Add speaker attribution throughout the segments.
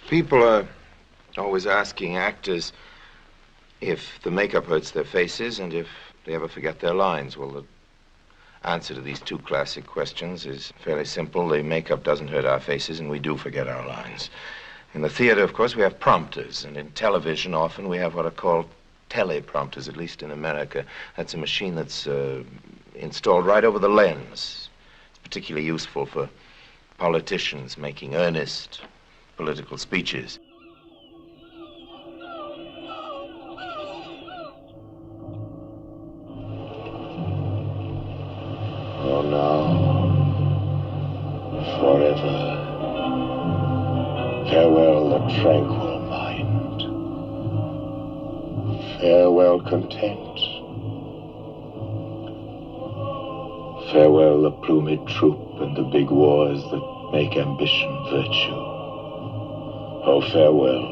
Speaker 1: People are always asking actors if the makeup hurts their faces and if they ever forget their lines. Well, the answer to these two classic questions is fairly simple. The makeup doesn't hurt our faces, and we do forget our lines. In the theater, of course, we have prompters, and in television, often we have what are called teleprompters, at least in America. That's a machine that's installed right over the lens. It's particularly useful for politicians making earnest political speeches.
Speaker 2: Oh, now, forever, farewell the tranquil mind, farewell content, farewell the plumed troop and the big wars that make ambition virtue. Oh, farewell,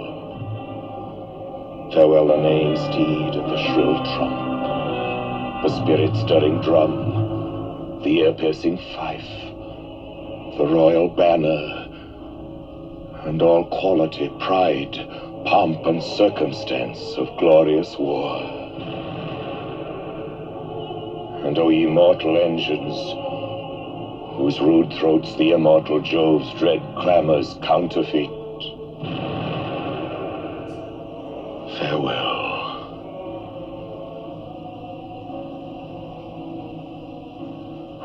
Speaker 2: farewell the neighing steed and the shrill trump, the spirit-stirring drum, the ear-piercing fife, the royal banner, and all quality, pride, pomp, and circumstance of glorious war. And O ye mortal engines, whose rude throats the immortal Jove's dread clamors counterfeit, farewell.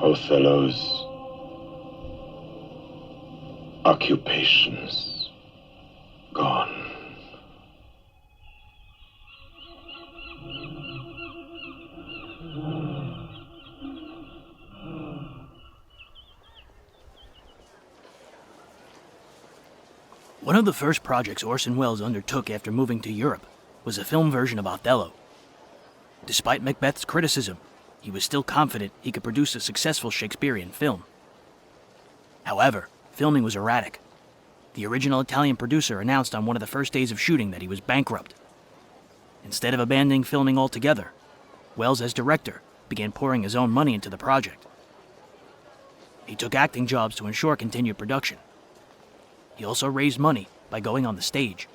Speaker 2: Othello's occupations gone.
Speaker 3: One of the first projects Orson Welles undertook after moving to Europe was a film version of Othello. Despite Macbeth's criticism, he was still confident he could produce a successful Shakespearean film. However, filming was erratic. The original Italian producer announced on one of the first days of shooting that he was bankrupt. Instead of abandoning filming altogether, Welles, as director, began pouring his own money into the project. He took acting jobs to ensure continued production. He also raised money by going on the stage.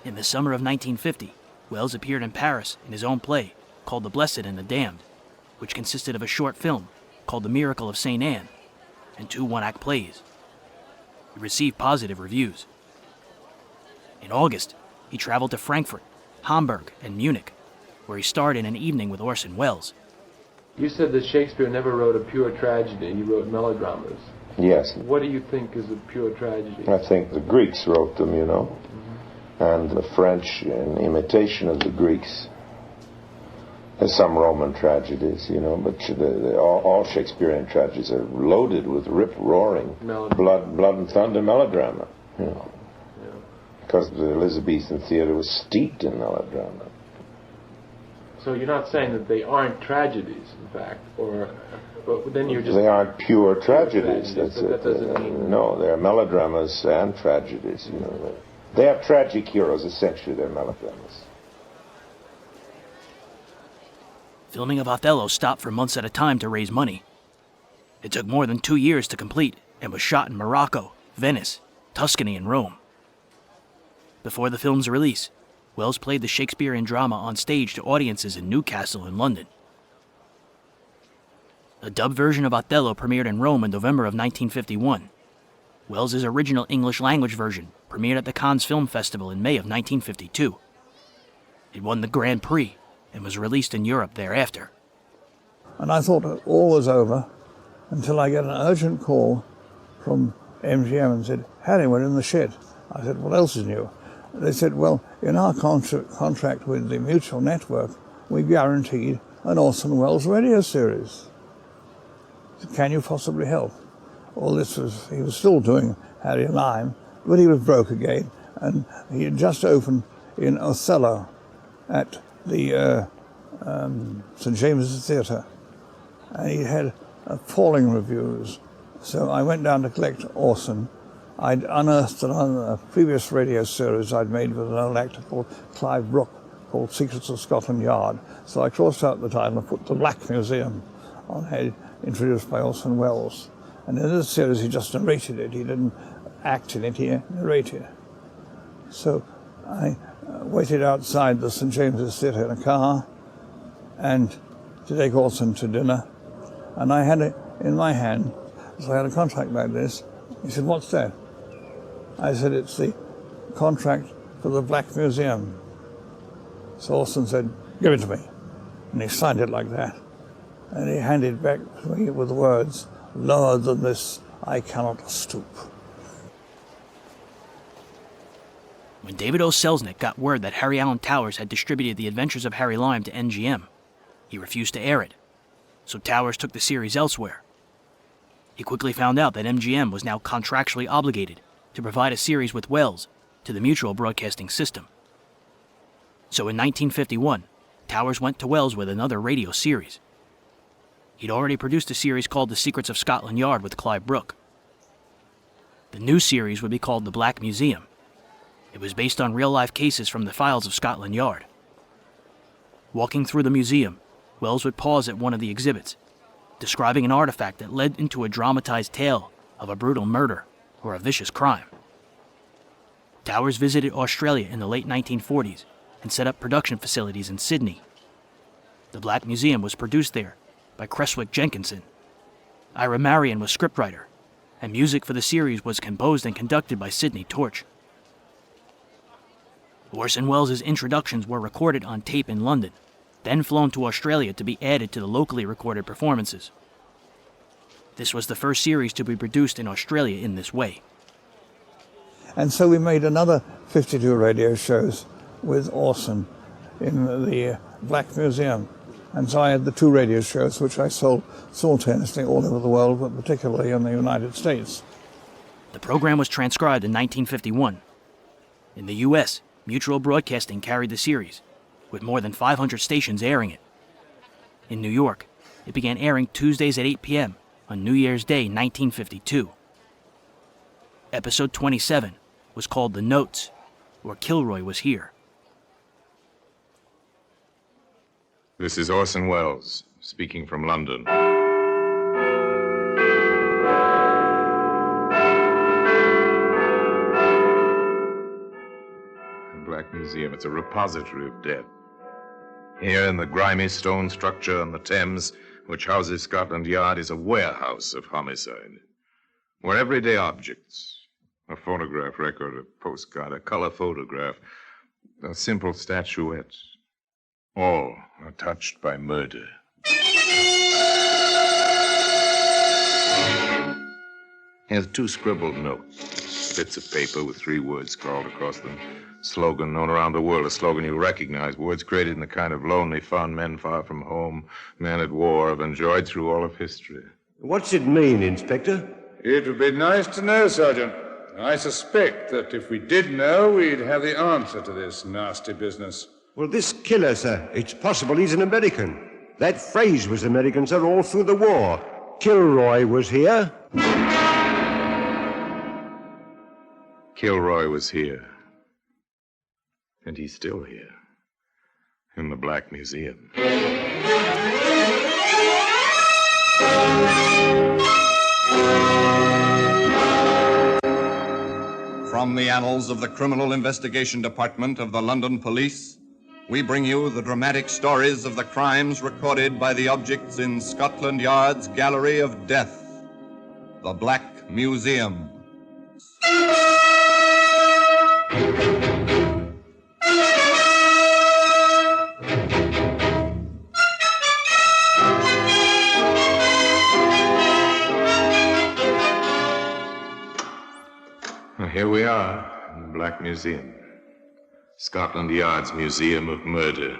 Speaker 3: In the summer of 1950, Welles appeared in Paris in his own play called The Blessed and the Damned, which consisted of a short film called The Miracle of St. Anne and 2 one-act plays. It received positive reviews. In August, he traveled to Frankfurt, Hamburg, and Munich, where he starred in An Evening with Orson Welles.
Speaker 4: You said that Shakespeare never wrote a pure tragedy, he wrote melodramas.
Speaker 5: Yes.
Speaker 4: What do you think is a pure tragedy?
Speaker 5: I think the Greeks wrote them, you know, and the French in imitation of the Greeks. There's some Roman tragedies, you know, but all Shakespearean tragedies are loaded with rip-roaring, blood and thunder melodrama, you know, because the Elizabethan theater was steeped in melodrama.
Speaker 4: So you're not saying that they aren't tragedies, in fact, but then you're just...
Speaker 5: They aren't pure tragedies. That's
Speaker 4: that doesn't mean...
Speaker 5: No, they're melodramas and tragedies, you know. They have tragic heroes, essentially they're melodramas.
Speaker 3: Filming of Othello stopped for months at a time to raise money. It took more than 2 years to complete and was shot in Morocco, Venice, Tuscany, and Rome. Before the film's release, Welles played the Shakespearean drama on stage to audiences in Newcastle and London. A dubbed version of Othello premiered in Rome in November of 1951. Welles' original English-language version premiered at the Cannes Film Festival in May of 1952. It won the Grand Prix and was released in Europe thereafter.
Speaker 6: And I thought all was over until I get an urgent call from MGM and said, Harry, we're in the shed. I said, what else is new? They said, well, in our contract with the Mutual Network, we guaranteed an Orson Welles radio series. I said, can you possibly help? All this was, he was still doing Harry Lime, but he was broke again, and he had just opened in Othello at the St. James's Theatre, and he had appalling reviews. So I went down to collect Orson. I'd unearthed a previous radio series I'd made with an old actor called Clive Brook called Secrets of Scotland Yard. So I crossed out the title and put The Black Museum on head, introduced by Orson Welles. And in this series he just narrated it. He didn't act in it, he narrated. So I waited outside the St. James's Theatre in a car and to take Orson to dinner. And I had it in my hand, so I had a contract like this. He said, "What's that?" I said, "It's the contract for the Black Museum." So Orson said, "Give it to me." And he signed it like that. And he handed it back to me with the words, "Lower than this, I cannot stoop."
Speaker 3: When David O. Selznick got word that Harry Alan Towers had distributed The Adventures of Harry Lime to NGM, he refused to air it, so Towers took the series elsewhere. He quickly found out that MGM was now contractually obligated to provide a series with Wells to the Mutual Broadcasting System. So in 1951, Towers went to Wells with another radio series. He'd already produced a series called The Secrets of Scotland Yard with Clive Brooke. The new series would be called The Black Museum. It was based on real-life cases from the files of Scotland Yard. Walking through the museum, Wells would pause at one of the exhibits, describing an artifact that led into a dramatized tale of a brutal murder or a vicious crime. Towers visited Australia in the late 1940s and set up production facilities in Sydney. The Black Museum was produced there by Creswick Jenkinson. Ira Marion was scriptwriter, and music for the series was composed and conducted by Sidney Torch. Orson Welles' introductions were recorded on tape in London, then flown to Australia to be added to the locally recorded performances. This was the first series to be produced in Australia in this way.
Speaker 6: And so we made another 52 radio shows with Orson in the Black Museum. And so I had the 2 radio shows which I sold simultaneously all over the world, but particularly in the United States.
Speaker 3: The program was transcribed in 1951. In the U.S., Mutual Broadcasting carried the series, with more than 500 stations airing it. In New York, it began airing Tuesdays at 8 p.m. on New Year's Day, 1952. Episode 27 was called The Notes, or Kilroy Was Here.
Speaker 1: This is Orson Welles, speaking from London. Black Museum. It's a repository of death. Here in the grimy stone structure on the Thames, which houses Scotland Yard, is a warehouse of homicide, where everyday objects, a phonograph record, a postcard, a color photograph, a simple statuette, all are touched by murder. Here's 2 scribbled notes, bits of paper with 3 words scrawled across them. Slogan known around the world, a slogan you recognize. Words created in the kind of lonely fun men far from home, men at war, have enjoyed through all of history.
Speaker 7: What's it mean, Inspector?
Speaker 8: It would be nice to know, Sergeant. I suspect that if we did know, we'd have the answer to this nasty business.
Speaker 7: Well, this killer, sir, it's possible he's an American. That phrase was American, sir, all through the war. Kilroy was here.
Speaker 1: Kilroy was here. And he's still here, in the Black Museum.
Speaker 9: From the annals of the Criminal Investigation Department of the London Police, we bring you the dramatic stories of the crimes recorded by the objects in Scotland Yard's Gallery of Death, the Black Museum.
Speaker 1: Here we are in the Black Museum. Scotland Yard's Museum of Murder.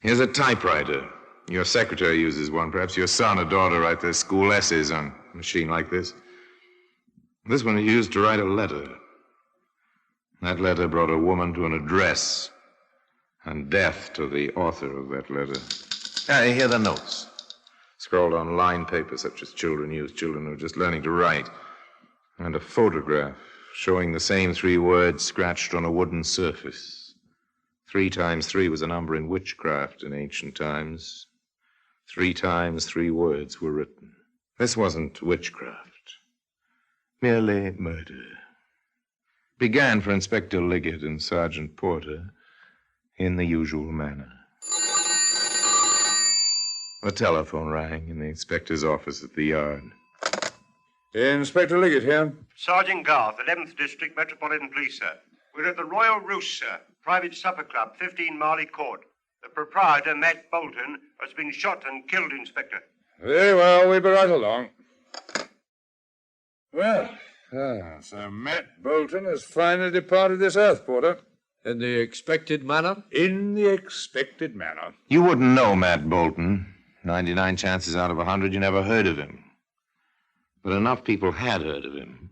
Speaker 1: Here's a typewriter. Your secretary uses one. Perhaps your son or daughter write their school essays on a machine like this. This one is used to write a letter. That letter brought a woman to an address and death to the author of that letter. Here are the notes. Scrawled on lined paper, such as children use, children who are just learning to write. And a photograph showing the same 3 words scratched on a wooden surface. 3 times 3 was a number in witchcraft in ancient times. 3 times 3 words were written. This wasn't witchcraft. Merely murder. Began for Inspector Liggett and Sergeant Porter in the usual manner. A telephone rang in the inspector's office at the yard.
Speaker 8: Inspector Liggett here.
Speaker 10: Sergeant Garth, 11th District Metropolitan Police, sir. We're at the Royal Roost, sir. Private supper club, 15 Marley Court. The proprietor, Matt Bolton, has been shot and killed, Inspector.
Speaker 8: Very well, we'll be right along. Well, so Matt Bolton has finally departed this earth, Porter.
Speaker 11: In the expected manner?
Speaker 8: In the expected manner.
Speaker 1: You wouldn't know Matt Bolton. 99 chances out of 100 you never heard of him. But enough people had heard of him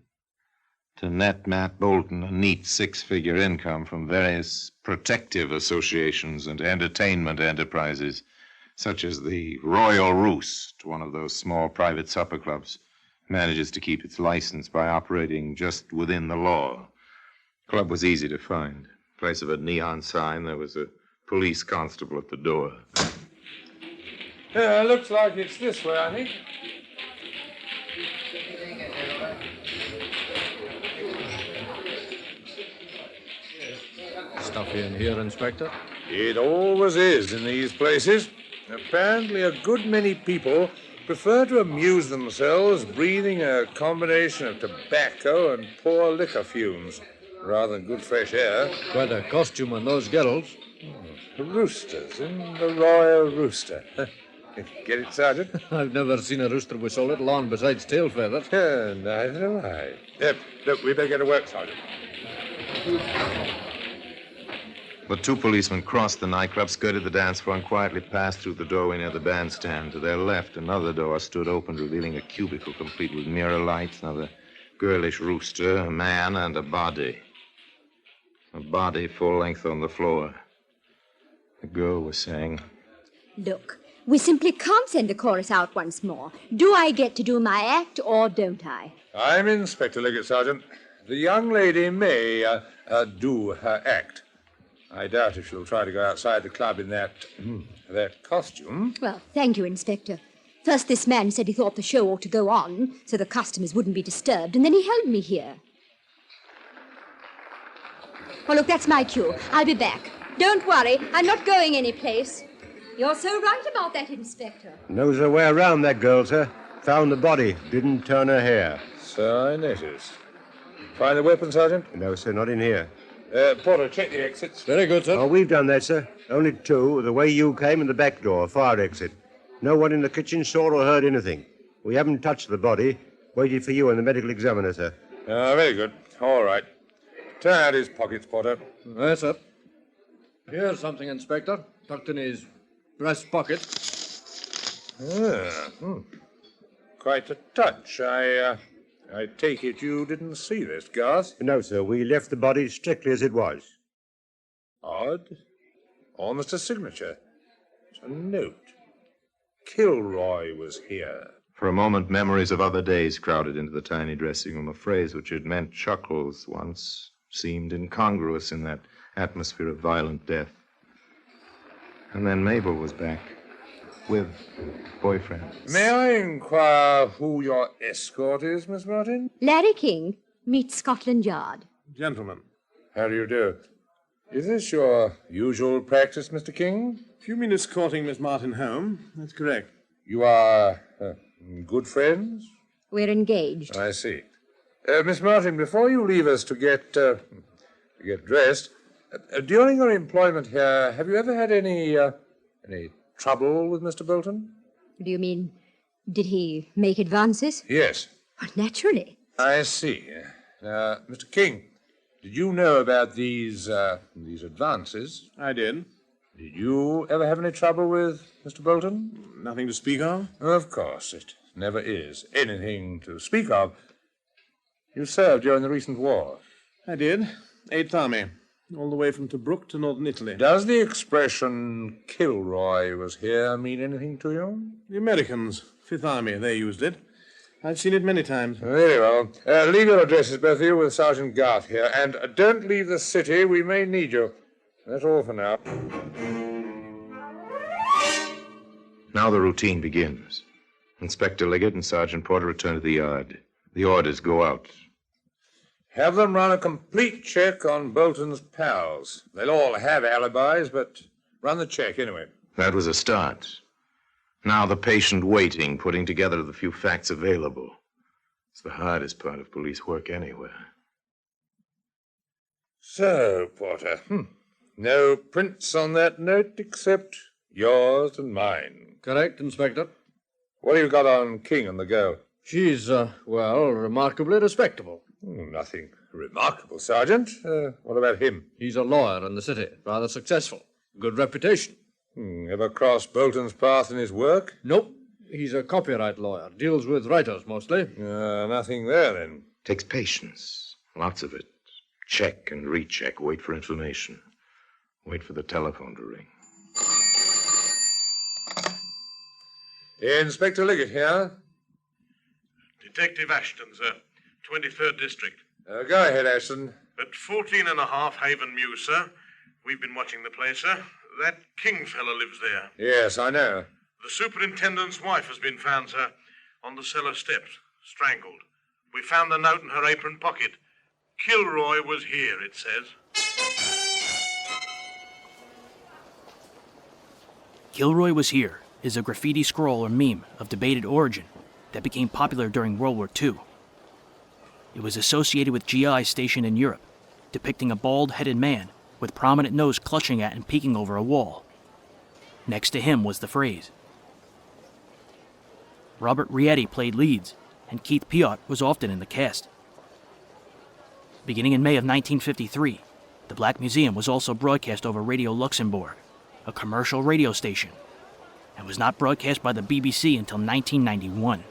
Speaker 1: to net Matt Bolton a neat six-figure income from various protective associations and entertainment enterprises, such as the Royal Roost, one of those small private supper clubs, manages to keep its license by operating just within the law. The club was easy to find. In place of a neon sign, there was a police constable at the door.
Speaker 8: Yeah, looks like it's this way, I think.
Speaker 11: Stuffy in here, Inspector?
Speaker 8: It always is in these places. Apparently a good many people prefer to amuse themselves breathing a combination of tobacco and poor liquor fumes rather than good fresh air.
Speaker 11: Quite a costume on those girls.
Speaker 8: Roosters in the Royal Rooster. Get it, Sergeant?
Speaker 11: I've never seen a rooster with so little on besides tail feathers.
Speaker 8: Neither have I. Look, we better get to work, Sergeant.
Speaker 1: The two policemen crossed the nightclub, skirted the dance floor, and quietly passed through the doorway near the bandstand. To their left, another door stood open, revealing a cubicle complete with mirror lights, another girlish rooster, a man, and a body. A body full length on the floor. The girl was saying,
Speaker 12: "Look, we simply can't send the chorus out once more. Do I get to do my act or don't I?"
Speaker 8: I'm Inspector Liggett, Sergeant. The young lady may do her act. I doubt if she'll try to go outside the club in that costume.
Speaker 12: Well, thank you, Inspector. First, this man said he thought the show ought to go on so the customers wouldn't be disturbed, and then he held me here. Well, look, that's my cue. I'll be back. Don't worry, I'm not going anyplace. You're so right about that, Inspector.
Speaker 7: Knows her way around, that girl, sir. Found the body, didn't turn her hair.
Speaker 8: So I noticed. Find the weapon, Sergeant?
Speaker 7: No, sir, not in here.
Speaker 8: Porter, check the exits.
Speaker 11: Very good, sir.
Speaker 7: Oh, we've done that, sir. Only two, the way you came and the back door, fire exit. No one in the kitchen saw or heard anything. We haven't touched the body. Waited for you and the medical examiner, sir.
Speaker 8: Very good. All right. Turn out his pockets, Porter.
Speaker 11: Yes, sir. Here's something, Inspector. Tucked in his breast pocket.
Speaker 8: Quite a touch. I take it you didn't see this, Garth?
Speaker 7: No, sir. We left the body strictly as it was.
Speaker 8: Odd. Almost a signature. It's a note. Kilroy was here.
Speaker 1: For a moment, memories of other days crowded into the tiny dressing room. A phrase which had meant chuckles once seemed incongruous in that atmosphere of violent death. And then Mabel was back with boyfriend.
Speaker 8: May I inquire who your escort is, Miss Martin?
Speaker 12: Larry King, meet Scotland Yard.
Speaker 8: Gentlemen, how do you do? Is this your usual practice, Mr. King?
Speaker 13: If you mean escorting Miss Martin home, that's correct.
Speaker 8: You are good friends?
Speaker 12: We're engaged.
Speaker 8: I see. Miss Martin, before you leave us to get dressed, during your employment here, have you ever had any trouble with Mr. Bolton?
Speaker 12: Do you mean, did he make advances?
Speaker 8: Yes.
Speaker 12: Well, naturally.
Speaker 8: I see. Mr. King, did you know about these advances?
Speaker 13: I did.
Speaker 8: Did you ever have any trouble with Mr. Bolton?
Speaker 13: Nothing to speak of?
Speaker 8: Of course, it never is anything to speak of. You served during the recent war.
Speaker 13: I did. 8th Army. All the way from Tobruk to northern Italy.
Speaker 8: Does the expression Kilroy was here mean anything to you?
Speaker 13: The Americans, 5th Army, they used it. I've seen it many times.
Speaker 8: Very well. Leave your addresses, both of you, with Sergeant Garth here. And don't leave the city. We may need you. That's all for now.
Speaker 1: Now the routine begins. Inspector Liggett and Sergeant Porter return to the yard.
Speaker 5: The orders go out.
Speaker 8: Have them run a complete check on Bolton's pals. They'll all have alibis, but run the check anyway.
Speaker 5: That was a start. Now the patient waiting, putting together the few facts available. It's the hardest part of police work anywhere.
Speaker 8: So, Porter, no prints on that note except yours and mine.
Speaker 11: Correct, Inspector.
Speaker 8: What have you got on King and the girl?
Speaker 11: She's, remarkably respectable.
Speaker 8: Nothing remarkable, Sergeant. What about him?
Speaker 11: He's a lawyer in the city, rather successful. Good reputation.
Speaker 8: Ever cross Bolton's path in his work?
Speaker 11: Nope. He's a copyright lawyer. Deals with writers, mostly.
Speaker 8: Nothing there, then.
Speaker 5: Takes patience. Lots of it. Check and recheck. Wait for information. Wait for the telephone to ring.
Speaker 8: Inspector Liggett here.
Speaker 14: Detective Ashton, sir. 23rd District.
Speaker 8: Go ahead, Ashton.
Speaker 14: At 14.5 Haven Mews, sir. We've been watching the place, sir. That King fella lives there.
Speaker 8: Yes, I know.
Speaker 14: The superintendent's wife has been found, sir, on the cellar steps, strangled. We found the note in her apron pocket. Kilroy was here, it says.
Speaker 3: Kilroy was here is a graffiti scroll or meme of debated origin that became popular during World War II. It was associated with GIs stationed in Europe, depicting a bald-headed man with prominent nose clutching at and peeking over a wall. Next to him was the phrase. Robert Rietti played leads, and Keith Piott was often in the cast. Beginning in May of 1953, the Black Museum was also broadcast over Radio Luxembourg, a commercial radio station, and was not broadcast by the BBC until 1991.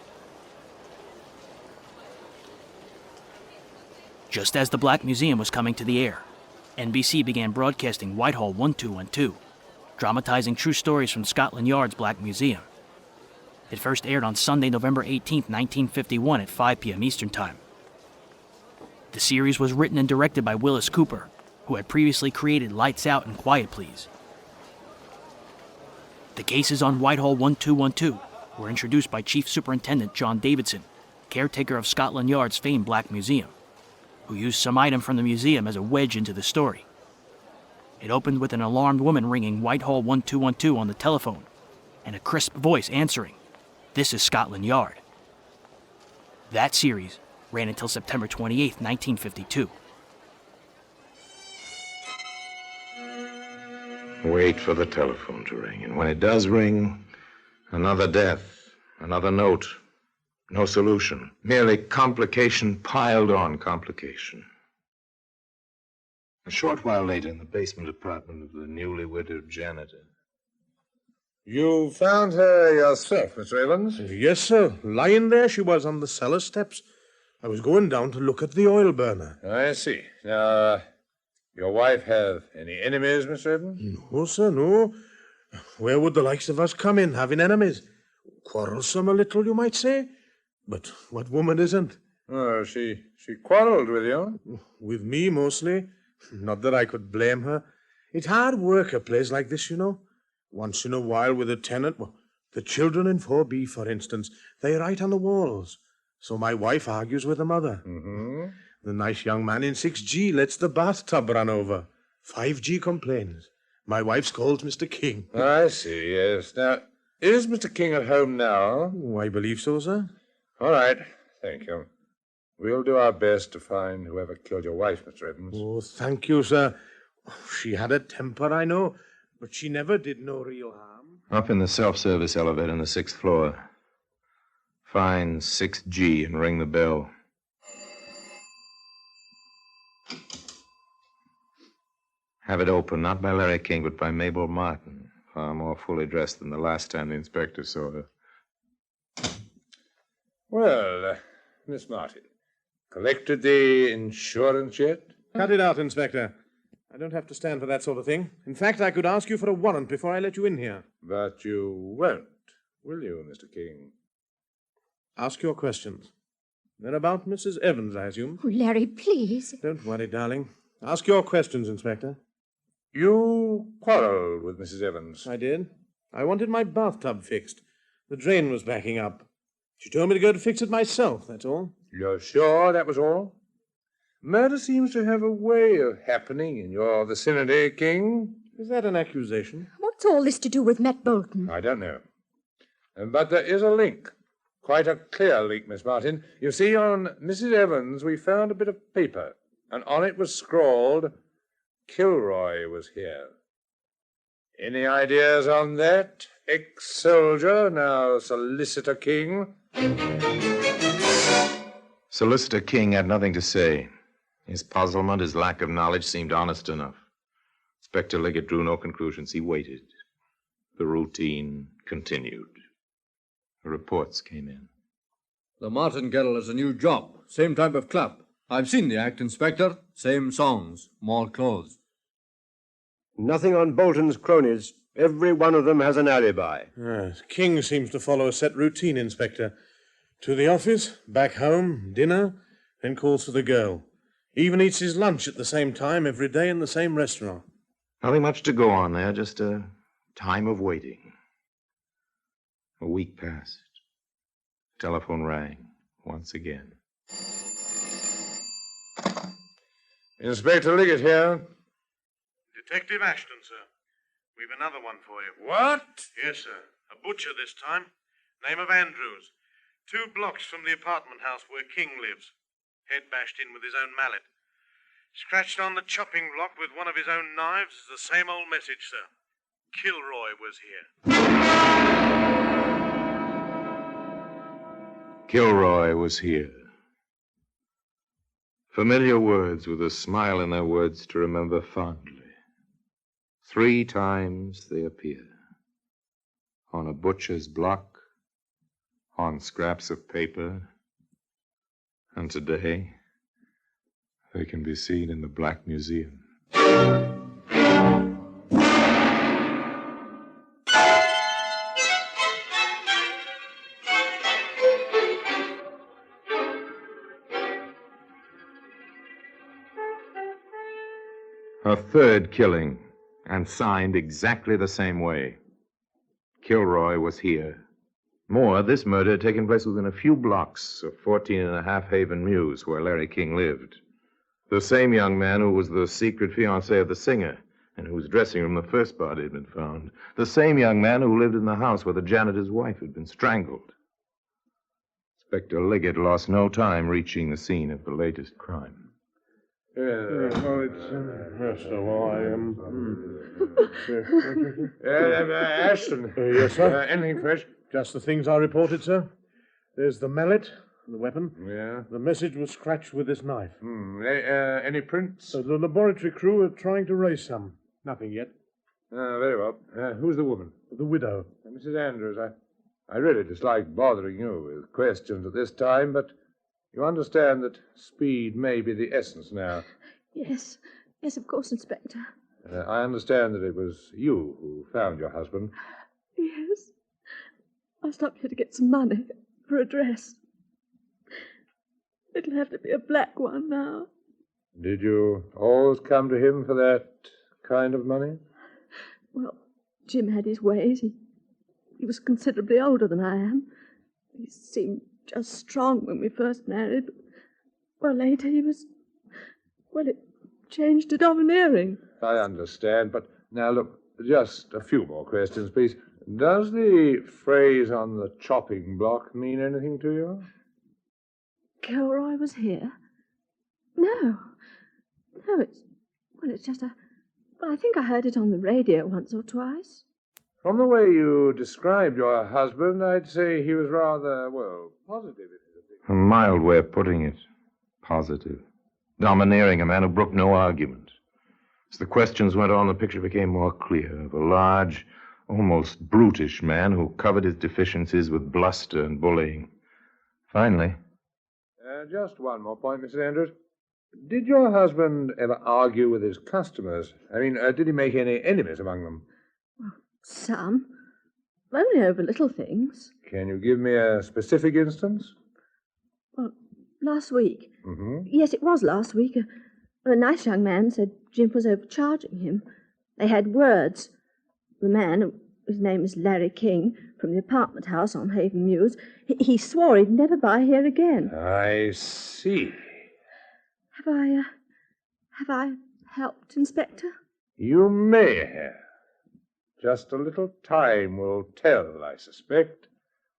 Speaker 3: Just as the Black Museum was coming to the air, NBC began broadcasting Whitehall 1212, dramatizing true stories from Scotland Yard's Black Museum. It first aired on Sunday, November 18, 1951 at 5 p.m. Eastern Time. The series was written and directed by Willis Cooper, who had previously created Lights Out and Quiet Please. The cases on Whitehall 1212 were introduced by Chief Superintendent John Davidson, caretaker of Scotland Yard's famed Black Museum, who used some item from the museum as a wedge into the story. It opened with an alarmed woman ringing Whitehall 1212 on the telephone, and a crisp voice answering, "This is Scotland Yard." That series ran until September 28, 1952.
Speaker 5: Wait for the telephone to ring, and when it does ring, another death, another note. No solution. Merely complication piled on complication. A short while later, in the basement apartment of the newly widowed janitor.
Speaker 8: You found her yourself, Mr. Evans?
Speaker 13: Yes, sir. Lying there she was on the cellar steps. I was going down to look at the oil burner.
Speaker 8: I see. Now, your wife have any enemies, Mr. Evans?
Speaker 13: No, sir, no. Where would the likes of us come in, having enemies? Quarrelsome a little, you might say. But what woman isn't?
Speaker 8: Oh, she quarreled with you?
Speaker 13: With me, mostly. Not that I could blame her. It's hard work, a place like this, you know. Once in a while with a tenant. Well, the children in 4B, for instance, they write on the walls. So my wife argues with the mother.
Speaker 8: Mm-hmm.
Speaker 13: The nice young man in 6G lets the bathtub run over. 5G complains. My wife scolds Mr. King.
Speaker 8: I see, yes. Now, is Mr. King at home now?
Speaker 13: Oh, I believe so, sir.
Speaker 8: All right. Thank you. We'll do our best to find whoever killed your wife, Mr. Evans.
Speaker 13: Oh, thank you, sir. She had a temper, I know, but she never did no real harm.
Speaker 5: Up in the self-service elevator on the 6th floor. Find 6G and ring the bell. Have it opened, not by Larry King, but by Mabel Martin. Far more fully dressed than the last time the inspector saw her.
Speaker 8: Well, Miss Martin, collected the insurance yet?
Speaker 13: Cut it out, Inspector. I don't have to stand for that sort of thing. In fact, I could ask you for a warrant before I let you in here.
Speaker 8: But you won't, will you, Mr. King?
Speaker 13: Ask your questions. They're about Mrs. Evans, I assume.
Speaker 12: Oh, Larry, please.
Speaker 13: Don't worry, darling. Ask your questions, Inspector.
Speaker 8: You quarreled with Mrs. Evans?
Speaker 13: I did. I wanted my bathtub fixed. The drain was backing up. She told me to go to fix it myself, that's all.
Speaker 8: You're sure that was all? Murder seems to have a way of happening in your vicinity, King.
Speaker 13: Is that an accusation?
Speaker 12: What's all this to do with Matt Bolton?
Speaker 8: I don't know. But there is a link. Quite a clear link, Miss Martin. You see, on Mrs. Evans, we found a bit of paper, and on it was scrawled, Kilroy was here. Any ideas on that, ex-soldier, now Solicitor King?
Speaker 1: Solicitor King had nothing to say. His puzzlement, his lack of knowledge seemed honest enough. Inspector Liggett drew no conclusions. He waited. The routine continued. The reports came in.
Speaker 11: The Martingale is a new job. Same type of club. I've seen the act, Inspector. Same songs, more clothes.
Speaker 7: Nothing on Bolton's cronies. Every one of them has an alibi.
Speaker 13: Yes, King seems to follow a set routine, Inspector. To the office, back home, dinner, then calls for the girl. Even eats his lunch at the same time every day in the same restaurant.
Speaker 1: Nothing much to go on there, just a time of waiting. A week passed. Telephone rang once again.
Speaker 8: Inspector Liggett here.
Speaker 14: Detective Ashton, sir. We've another one for you.
Speaker 8: What?
Speaker 14: Yes, sir. A butcher this time. Name of Andrews. 2 blocks from the apartment house where King lives. Head bashed in with his own mallet. Scratched on the chopping block with one of his own knives is the same old message, sir. Kilroy was here.
Speaker 1: Kilroy was here. Familiar words with a smile in their words to remember fondly. 3 times they appear. On a butcher's block, on scraps of paper, and today they can be seen in the Black Museum. A third killing, and signed exactly the same way. Kilroy was here. More, this murder had taken place within a few blocks of 14.5 Haven Mews, where Larry King lived. The same young man who was the secret fiancé of the singer, and whose dressing room the first body had been found. The same young man who lived in the house where the janitor's wife had been strangled. Inspector Liggett lost no time reaching the scene of the latest crime.
Speaker 8: Well, it's... yes, well, Ashton.
Speaker 13: Yes, sir?
Speaker 8: Anything fresh?
Speaker 13: Just the things I reported, sir. There's the mallet, the weapon.
Speaker 8: Yeah.
Speaker 13: The message was scratched with this knife.
Speaker 8: Any prints?
Speaker 13: The laboratory crew are trying to raise some. Nothing yet.
Speaker 8: Very well. Who's the woman?
Speaker 13: The widow.
Speaker 8: Mrs. Andrews, I really dislike bothering you with questions at this time, but you understand that speed may be the essence now.
Speaker 15: Yes, of course, Inspector.
Speaker 8: I understand that it was you who found your husband.
Speaker 15: Yes. I stopped here to get some money for a dress. It'll have to be a black one now.
Speaker 8: Did you always come to him for that kind of money?
Speaker 15: Well, Jim had his ways. He was considerably older than I am. He seemed just strong when we first married. Well, later he was... Well, it changed to domineering.
Speaker 8: I understand, but now look, just a few more questions, please. Does the phrase on the chopping block mean anything to you?
Speaker 15: Kilroy was here? No, it's just a... Well, I think I heard it on the radio once or twice.
Speaker 8: From the way you described your husband, I'd say he was rather, well, positive.
Speaker 1: A mild way of putting it. Positive. Domineering, a man who brooked no argument. As the questions went on, the picture became more clear of a large, almost brutish man who covered his deficiencies with bluster and bullying. Finally...
Speaker 8: just one more point, Mrs. Andrews. Did your husband ever argue with his customers? I mean, did he make any enemies among them?
Speaker 15: Well, some. Only over little things.
Speaker 8: Can you give me a specific instance?
Speaker 15: Well, last week.
Speaker 8: Mm-hmm.
Speaker 15: Yes, it was last week. A nice young man said Jim was overcharging him. They had words. The man, whose name is Larry King, from the apartment house on Haven Mews. He swore he'd never buy here again.
Speaker 8: I see.
Speaker 15: Have I helped, Inspector?
Speaker 8: You may have. Just a little time will tell, I suspect.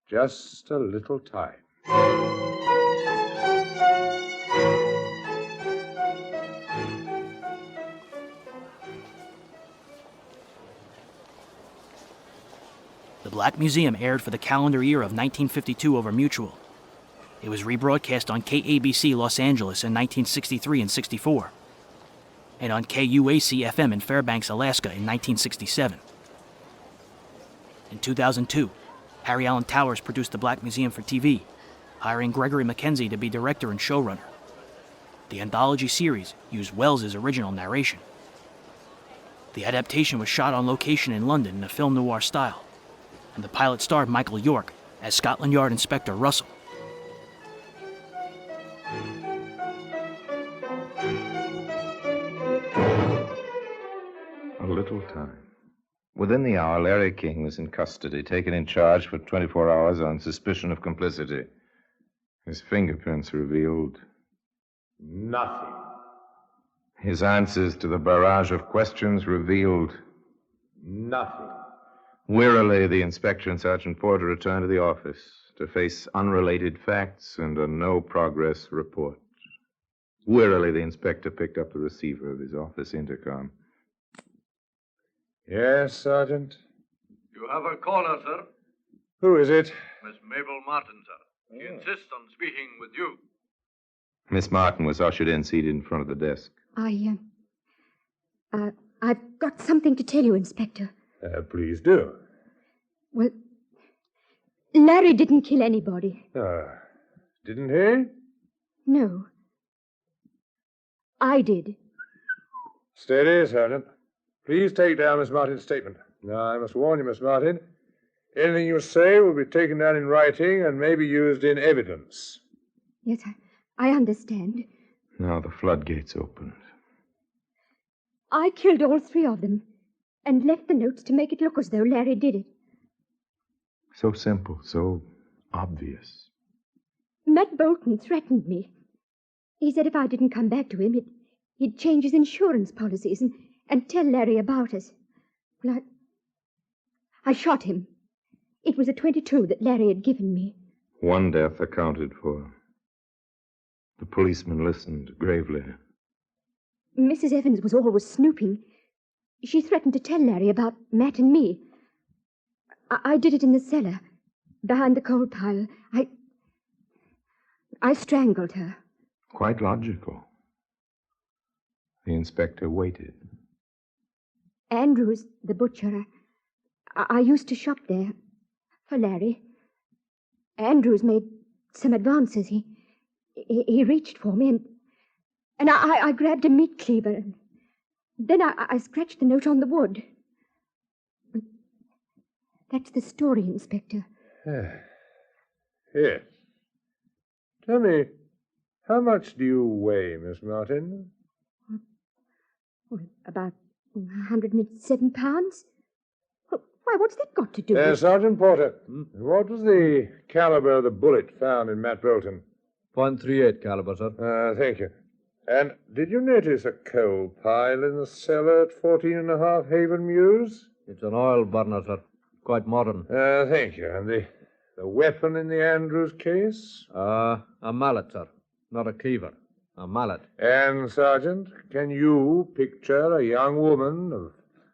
Speaker 8: Just a little time.
Speaker 3: The Black Museum aired for the calendar year of 1952 over Mutual. It was rebroadcast on KABC Los Angeles in 1963 and 64, and on KUAC-FM in Fairbanks, Alaska in 1967. In 2002, Harry Alan Towers produced the Black Museum for TV, hiring Gregory Mackenzie to be director and showrunner. The anthology series used Welles' original narration. The adaptation was shot on location in London in a film noir style, and the pilot starred Michael York as Scotland Yard Inspector Russell.
Speaker 1: A little time. Within the hour, Larry King was in custody, taken in charge for 24 hours on suspicion of complicity. His fingerprints revealed
Speaker 8: nothing.
Speaker 1: His answers to the barrage of questions revealed
Speaker 8: nothing.
Speaker 1: Wearily, the inspector and Sergeant Porter returned to the office to face unrelated facts and a no-progress report. Wearily, the inspector picked up the receiver of his office intercom.
Speaker 8: Yes, Sergeant?
Speaker 11: You have a caller, sir.
Speaker 8: Who is it?
Speaker 11: Miss Mabel Martin, sir. She insists on speaking with you.
Speaker 1: Miss Martin was ushered in, seated in front of the desk.
Speaker 12: I've got something to tell you, Inspector.
Speaker 8: Please do.
Speaker 12: Well, Larry didn't kill anybody.
Speaker 8: Didn't he?
Speaker 12: No. I did.
Speaker 8: Steady, Sergeant. Please take down Miss Martin's statement. Now, I must warn you, Miss Martin, anything you say will be taken down in writing and may be used in evidence.
Speaker 12: Yes, I understand.
Speaker 1: Now the floodgates opened.
Speaker 12: I killed all three of them and left the notes to make it look as though Larry did it.
Speaker 1: So simple, so obvious.
Speaker 12: Matt Bolton threatened me. He said if I didn't come back to him, he'd change his insurance policies and tell Larry about us. Well, I shot him. It was a .22 that Larry had given me.
Speaker 1: One death accounted for. The policeman listened gravely.
Speaker 12: Mrs. Evans was always snooping. She threatened to tell Larry about Matt and me. I did it in the cellar, behind the coal pile. I strangled her.
Speaker 1: Quite logical. The inspector waited.
Speaker 12: Andrews, the butcher, I used to shop there for Larry. Andrews made some advances. He reached for me, and I grabbed a meat cleaver, and then I scratched the note on the wood. But that's the story, Inspector.
Speaker 8: Yes. Tell me, how much do you weigh, Miss Martin?
Speaker 12: Well, about 107 pounds. Why, what's that got to do with...
Speaker 8: Sergeant Porter, what was the caliber of the bullet found in Matt Bolton?
Speaker 11: .38 caliber, sir.
Speaker 8: Thank you. And did you notice a coal pile in the cellar at 14.5 Haven Mews?
Speaker 11: It's an oil burner, sir. Quite modern.
Speaker 8: Thank you. And the weapon in the Andrews case?
Speaker 11: A mallet, sir. Not a cleaver. A mallet.
Speaker 8: And, Sergeant, can you picture a young woman of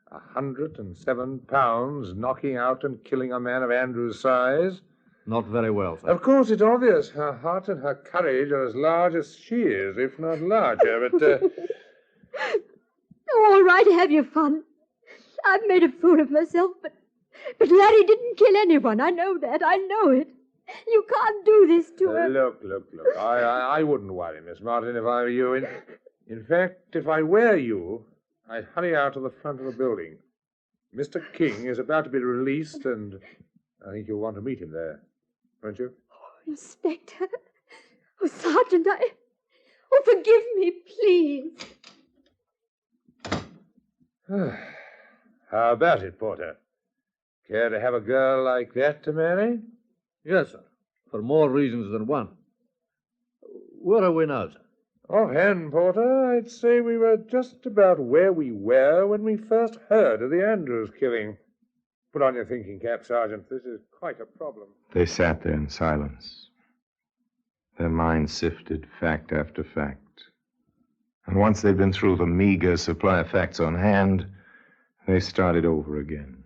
Speaker 8: 107 pounds knocking out and killing a man of Andrews' size?
Speaker 11: Not very well, sir.
Speaker 8: Of course, it's obvious her heart and her courage are as large as she is, if not larger, but...
Speaker 12: Oh, all right, have your fun. I've made a fool of myself, but Larry didn't kill anyone. I know that. I know it. You can't do this to her.
Speaker 8: Look. I wouldn't worry, Miss Martin, if I were you. In fact, if I were you, I'd hurry out to the front of the building. Mr. King is about to be released, and I think you'll want to meet him there, won't you?
Speaker 12: Oh, Inspector. Oh, Sergeant, Oh, forgive me, please.
Speaker 8: How about it, Porter? Care to have a girl like that to marry?
Speaker 11: Yes, sir. For more reasons than one. Where are we now, sir?
Speaker 8: Offhand, Porter, I'd say we were just about where we were when we first heard of the Andrews killing. Put on your thinking cap, Sergeant. This is quite a problem.
Speaker 5: They sat there in silence. Their minds sifted fact after fact. And once they'd been through the meager supply of facts on hand, they started over again.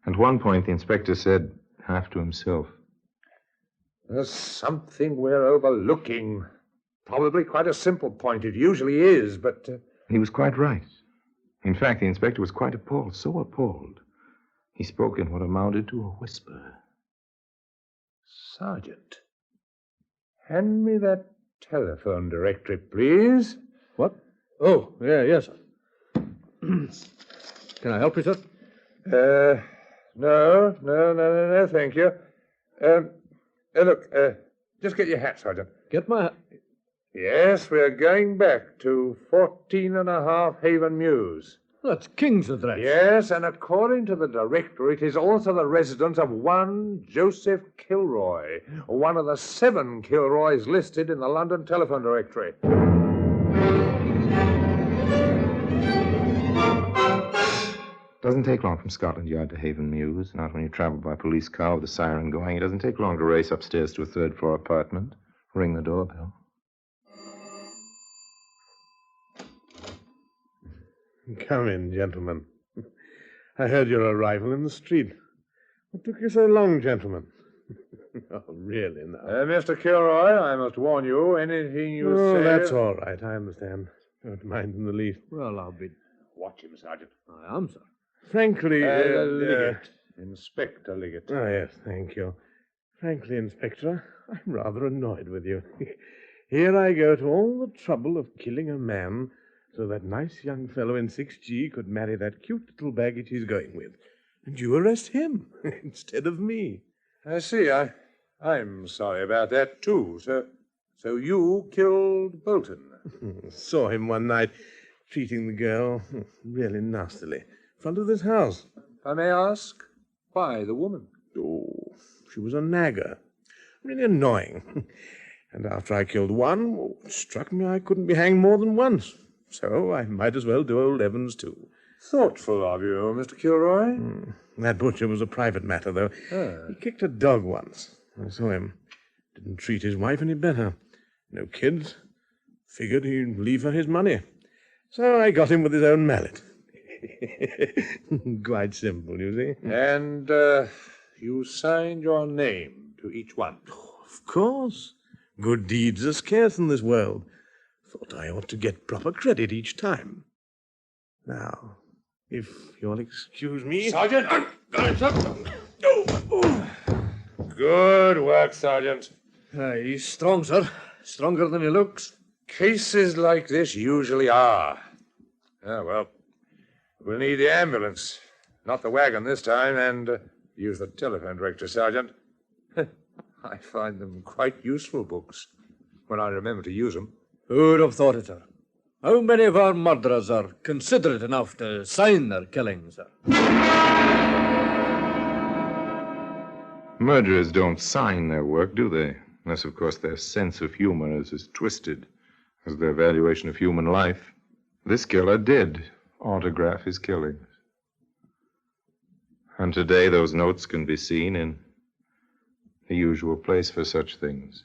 Speaker 5: At one point, the inspector said, half to himself,
Speaker 8: "There's something we're overlooking. Probably quite a simple point. It usually is, but..."
Speaker 5: He was quite right. In fact, the inspector was quite appalled, so appalled. He spoke in what amounted to a whisper.
Speaker 8: "Sergeant, hand me that telephone directory, please."
Speaker 11: What? Oh, yes, sir. Can I help you, sir?
Speaker 8: No, thank you. Look, just get your hat, Sergeant.
Speaker 11: Get my hat?
Speaker 8: Yes, we're going back to 14.5 Haven Mews.
Speaker 11: That's King's address.
Speaker 8: Yes, and according to the directory, it is also the residence of one Joseph Kilroy, one of the 7 Kilroys listed in the London telephone directory.
Speaker 5: Doesn't take long from Scotland Yard to Haven Mews, not when you travel by police car with the siren going. It doesn't take long to race upstairs to a third-floor apartment, ring the doorbell.
Speaker 13: Come in, gentlemen. I heard your arrival in the street. What took you so long, gentlemen? Oh, really, now.
Speaker 8: Mr. Kilroy, I must warn you, anything you say...
Speaker 13: Oh, that's all right, I understand. Don't mind in the least.
Speaker 11: Well, I'll be...
Speaker 8: Watch him, Sergeant.
Speaker 11: I am, sir.
Speaker 13: Frankly...
Speaker 8: Liggett. Inspector Liggett.
Speaker 13: Oh, yes, thank you. Frankly, Inspector, I'm rather annoyed with you. Here I go to all the trouble of killing a man so that nice young fellow in 6G could marry that cute little baggage he's going with. And you arrest him instead of me.
Speaker 8: I see. I'm sorry about that, too. So you killed Bolton?
Speaker 13: Saw him one night treating the girl really nastily in front of this house.
Speaker 8: If I may ask, why the woman?
Speaker 13: Oh, she was a nagger. Really annoying. And after I killed one, it struck me I couldn't be hanged more than once. So I might as well do old Evans, too.
Speaker 8: Thoughtful of you, Mr. Kilroy.
Speaker 13: That butcher was a private matter, though. He kicked a dog once. I saw him. Didn't treat his wife any better. No kids. Figured he'd leave her his money. So I got him with his own mallet. Quite simple, you see.
Speaker 8: And you signed your name to each one?
Speaker 13: Oh, of course. Good deeds are scarce in this world. Thought I ought to get proper credit each time. Now, if you'll excuse me...
Speaker 8: Sergeant! Good work, Sergeant.
Speaker 11: He's strong, sir. Stronger than he looks.
Speaker 8: Cases like this usually are. Well, we'll need the ambulance. Not the wagon this time, and use the telephone directory, Sergeant. I find them quite useful books when I remember to use them.
Speaker 11: Who'd have thought it, sir? How many of our murderers are considerate enough to sign their killings, sir?
Speaker 5: Murderers don't sign their work, do they? Unless, of course, their sense of humor is as twisted as their valuation of human life. This killer did autograph his killings. And today those notes can be seen in the usual place for such things,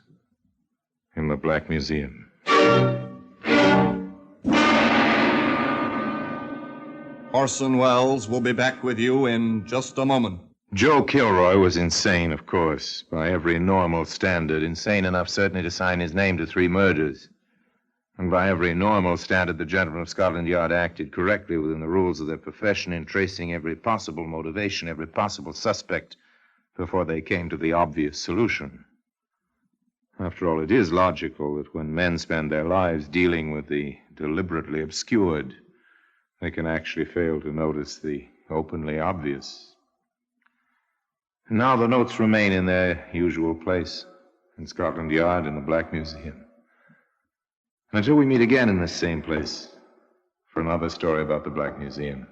Speaker 5: in the Black Museum.
Speaker 9: Orson Welles will be back with you in just a moment.
Speaker 5: Joe Kilroy was insane, of course, by every normal standard. Insane enough, certainly, to sign his name to 3 murders. And by every normal standard, the gentlemen of Scotland Yard acted correctly within the rules of their profession in tracing every possible motivation, every possible suspect, before they came to the obvious solution. After all, it is logical that when men spend their lives dealing with the deliberately obscured, they can actually fail to notice the openly obvious. And now the notes remain in their usual place, in Scotland Yard in the Black Museum. Until we meet again in this same place for another story about the Black Museum,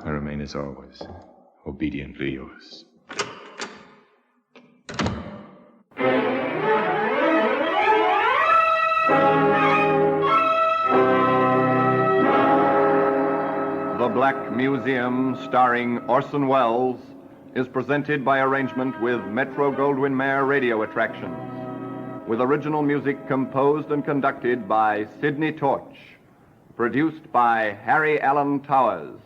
Speaker 5: I remain, as always,
Speaker 2: Obediently yours.
Speaker 9: The Black Museum, starring Orson Welles, is presented by arrangement with Metro-Goldwyn-Mayer Radio Attractions, with original music composed and conducted by Sidney Torch, produced by Harry Allen Towers.